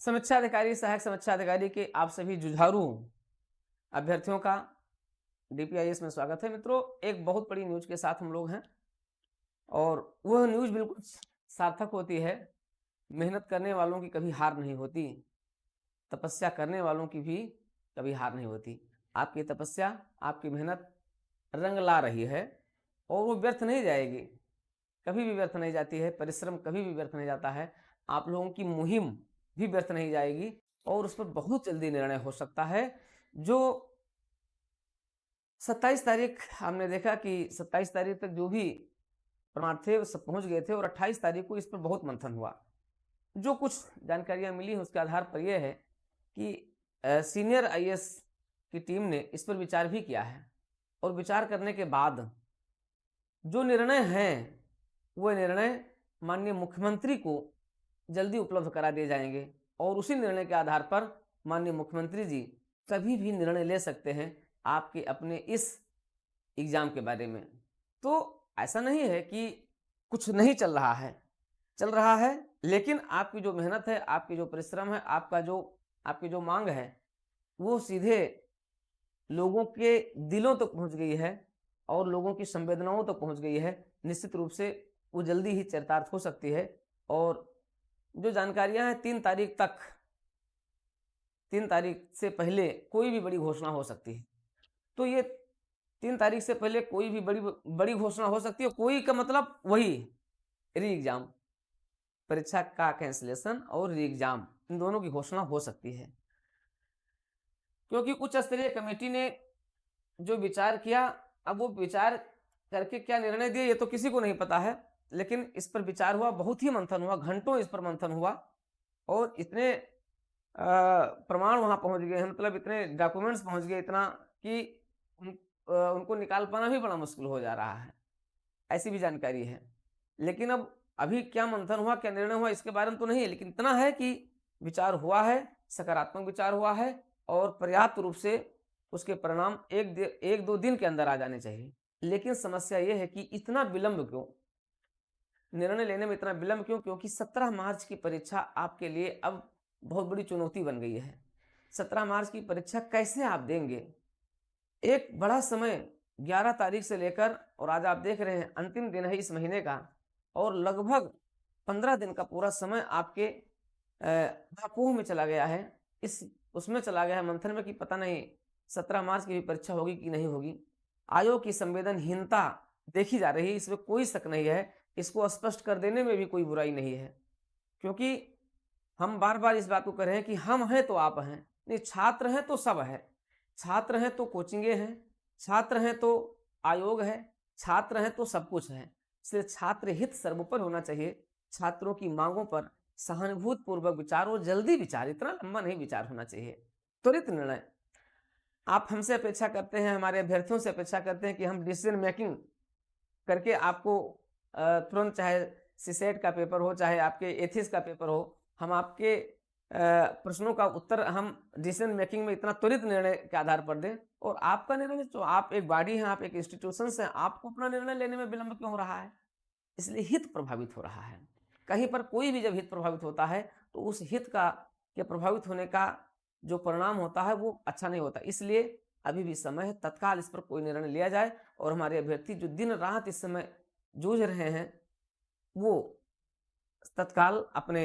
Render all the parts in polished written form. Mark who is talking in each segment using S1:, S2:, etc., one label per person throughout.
S1: समीक्षा अधिकारी, सहायक समीक्षा अधिकारी के आप सभी जुझारू अभ्यर्थियों का डीपीआईएस में स्वागत है। मित्रों, एक बहुत बड़ी न्यूज के साथ हम लोग हैं और वह न्यूज बिल्कुल सार्थक होती है। मेहनत करने वालों की कभी हार नहीं होती, तपस्या करने वालों की भी कभी हार नहीं होती। आपकी तपस्या, आपकी मेहनत रंग ला रही है और वो व्यर्थ नहीं जाएगी, कभी भी व्यर्थ नहीं जाती है। परिश्रम कभी भी व्यर्थ नहीं जाता है। आप लोगों की मुहिम भी व्यर्थ नहीं जाएगी और उस पर बहुत जल्दी निर्णय हो सकता है। जो 27 तारीख हमने देखा कि 27 तारीख तक जो भी प्रमाण थे वो सब पहुंच गए थे और 28 तारीख को इस पर बहुत मंथन हुआ। जो कुछ जानकारियां मिली हैं उसके आधार पर यह है कि सीनियर आईएएस की टीम ने इस पर विचार भी किया है और विचार करने के बाद जो निर्णय है वो निर्णय माननीय मुख्यमंत्री को जल्दी उपलब्ध करा दिए जाएंगे और उसी निर्णय के आधार पर माननीय मुख्यमंत्री जी कभी भी निर्णय ले सकते हैं आपके अपने इस एग्जाम के बारे में। तो ऐसा नहीं है कि कुछ नहीं चल रहा है, चल रहा है, लेकिन आपकी जो मेहनत है, आपकी जो परिश्रम है, आपकी जो मांग है वो सीधे लोगों के दिलों तक पहुंच गई है और लोगों की संवेदनाओं तक पहुंच गई है। निश्चित रूप से वो जल्दी ही चरितार्थ हो सकती है और जो जानकारियां हैं 3 तारीख से पहले कोई भी बड़ी घोषणा हो सकती है। तो ये 3 तारीख से पहले कोई भी बड़ी घोषणा हो सकती है। कोई का मतलब वही री एग्जाम, परीक्षा का कैंसिलेशन और री एग्जाम, इन दोनों की घोषणा हो सकती है। क्योंकि उच्च स्तरीय कमेटी ने जो विचार किया, अब वो विचार करके क्या निर्णय दिए ये तो किसी को नहीं पता है, लेकिन इस पर विचार हुआ, बहुत ही मंथन हुआ, घंटों इस पर मंथन हुआ और इतने प्रमाण वहां पहुंच गए हैं, मतलब इतने डॉक्यूमेंट्स पहुंच गए इतना कि उनको निकाल पाना भी बड़ा मुश्किल हो जा रहा है, ऐसी भी जानकारी है। लेकिन अब अभी क्या मंथन हुआ, क्या निर्णय हुआ इसके बारे में तो नहीं है, लेकिन इतना है कि विचार हुआ है, सकारात्मक विचार हुआ है और पर्याप्त रूप से उसके परिणाम एक दो दिन के अंदर आ जाने चाहिए। लेकिन समस्या यह है कि इतना विलंब क्यों, निर्णय लेने में इतना विलंब क्यों? क्योंकि 17 मार्च की परीक्षा आपके लिए अब बहुत बड़ी चुनौती बन गई है। 17 मार्च की परीक्षा कैसे आप देंगे? एक बड़ा समय 11 तारीख से लेकर और आज आप देख रहे हैं अंतिम दिन है इस महीने का और लगभग 15 दिन का पूरा समय आपके भापोह में चला गया है, उसमें चला गया है मंथन में कि पता नहीं 17 मार्च की भी परीक्षा होगी कि नहीं होगी। आयोग की संवेदनहीनता देखी जा रही है, इसमें कोई शक नहीं है। इसको स्पष्ट कर देने में भी कोई बुराई नहीं है, क्योंकि हम बार बार इस बात को कह रहे हैं कि हम हैं तो आप हैं, नहीं छात्र हैं तो सब है, छात्र हैं तो कोचिंगे हैं, छात्र हैं तो आयोग है, छात्र हैं तो सब कुछ है। इसलिए छात्र हित सर्वोपरि होना चाहिए। छात्रों की मांगों पर सहानुभूति पूर्वक विचार और जल्दी विचार, इतना लंबा नहीं विचार होना चाहिए, त्वरित निर्णय। आप हमसे अपेक्षा करते हैं, हमारे अभ्यर्थियों से अपेक्षा करते हैं कि हम डिसीजन मेकिंग करके आपको तुरंत, चाहे सीसेट का पेपर हो, चाहे आपके एथिक्स का पेपर हो, हम आपके प्रश्नों का उत्तर हम डिसीजन मेकिंग में इतना त्वरित निर्णय के आधार पर दें। और आपका निर्णय, तो आप एक बॉडी हैं, आप एक इंस्टीट्यूशन हैं, आपको अपना निर्णय लेने में विलंब क्यों हो रहा है? इसलिए हित प्रभावित हो रहा है। कहीं पर कोई भी जब हित प्रभावित होता है तो उस हित का के प्रभावित होने का जो परिणाम होता है वो अच्छा नहीं होता। इसलिए अभी भी समय है, तत्काल इस पर कोई निर्णय लिया जाए और हमारे अभ्यर्थी जो दिन रात इस समय जूझ रहे हैं वो तत्काल अपने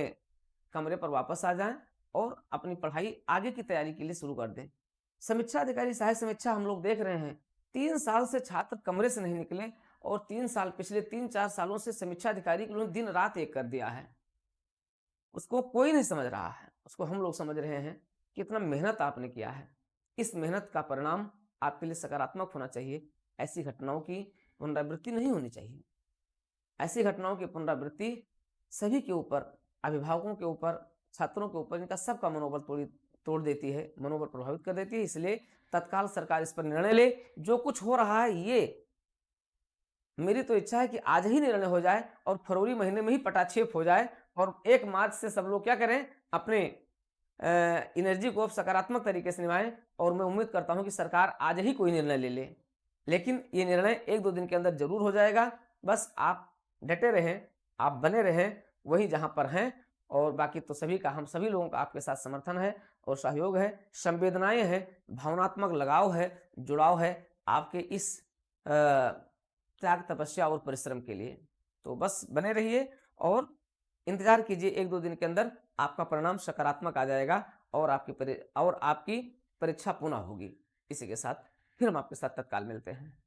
S1: कमरे पर वापस आ जाएं और अपनी पढ़ाई आगे की तैयारी के लिए शुरू कर दें। समीक्षा अधिकारी, सहायक समीक्षा हम लोग देख रहे हैं 3 साल से छात्र कमरे से नहीं निकले और 3 साल, पिछले 3-4 सालों से समीक्षा अधिकारी के लोग दिन रात एक कर दिया है। उसको कोई नहीं समझ रहा है, उसको हम लोग समझ रहे हैं कि इतना मेहनत आपने किया है, इस मेहनत का परिणाम आपके लिए सकारात्मक होना चाहिए। ऐसी घटनाओं की पुनरावृत्ति नहीं होनी चाहिए। ऐसी घटनाओं की पुनरावृत्ति सभी के ऊपर, अभिभावकों के ऊपर, छात्रों के ऊपर, इनका सबका मनोबल तोड़ देती है, मनोबल प्रभावित कर देती है। इसलिए तत्काल सरकार इस पर निर्णय ले। जो कुछ हो रहा है ये मेरी तो इच्छा है कि आज ही निर्णय हो जाए और फरवरी महीने में ही पटाक्षेप हो जाए और 1 मार्च से सब लोग क्या करें, अपने एनर्जी को सकारात्मक तरीके से निभाएं। और मैं उम्मीद करता हूं कि सरकार आज ही कोई निर्णय ले ले, लेकिन ये निर्णय 1-2 दिन के अंदर जरूर हो जाएगा। बस आप डटे रहें, आप बने रहें वहीं जहां पर हैं और बाकी तो सभी का, हम सभी लोगों का आपके साथ समर्थन है और सहयोग है, संवेदनाएं हैं, भावनात्मक लगाव है, जुड़ाव है आपके इस त्याग, तपस्या और परिश्रम के लिए। तो बस बने रहिए और इंतजार कीजिए, 1-2 दिन के अंदर आपका परिणाम सकारात्मक आ जाएगा और आपकी परीक्षा पूर्ण होगी। इसी के साथ फिर हम आपके साथ तत्काल मिलते हैं।